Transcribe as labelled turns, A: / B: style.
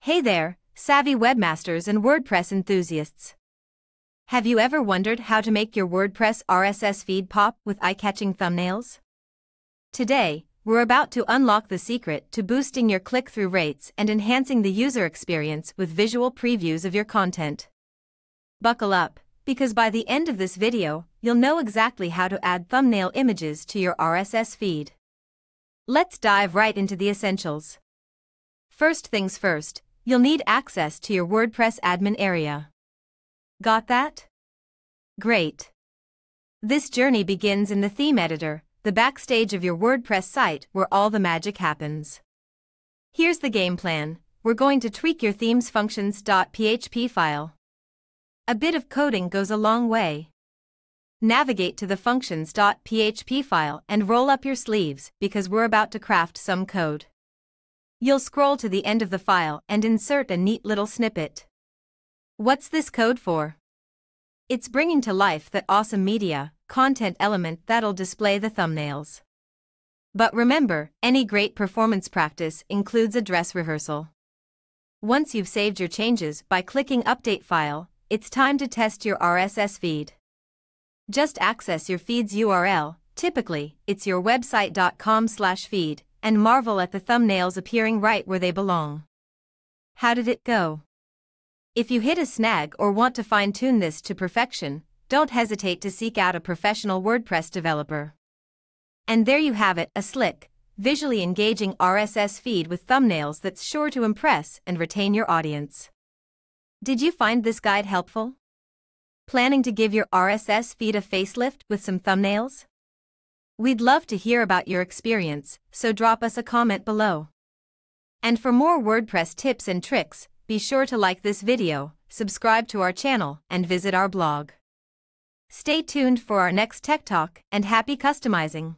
A: Hey there, savvy webmasters and WordPress enthusiasts. Have you ever wondered how to make your WordPress RSS feed pop with eye-catching thumbnails? Today, we're about to unlock the secret to boosting your click-through rates and enhancing the user experience with visual previews of your content. Buckle up, because by the end of this video, you'll know exactly how to add thumbnail images to your RSS feed. Let's dive right into the essentials. First things first, you'll need access to your WordPress admin area. Got that? Great. This journey begins in the theme editor, the backstage of your WordPress site where all the magic happens. Here's the game plan. We're going to tweak your theme's functions.php file. A bit of coding goes a long way. Navigate to the functions.php file and roll up your sleeves because we're about to craft some code. You'll scroll to the end of the file and insert a neat little snippet. What's this code for? It's bringing to life that awesome media content element that'll display the thumbnails. But remember, any great performance practice includes a dress rehearsal. Once you've saved your changes by clicking Update File, it's time to test your RSS feed. Just access your feed's URL, typically, it's your website.com/feed, and marvel at the thumbnails appearing right where they belong. How did it go? If you hit a snag or want to fine-tune this to perfection, don't hesitate to seek out a professional WordPress developer. And there you have it, a slick, visually engaging RSS feed with thumbnails that's sure to impress and retain your audience. Did you find this guide helpful? Planning to give your RSS feed a facelift with some thumbnails? We'd love to hear about your experience, so drop us a comment below. And for more WordPress tips and tricks, be sure to like this video, subscribe to our channel, and visit our blog. Stay tuned for our next Tech Talk, and happy customizing!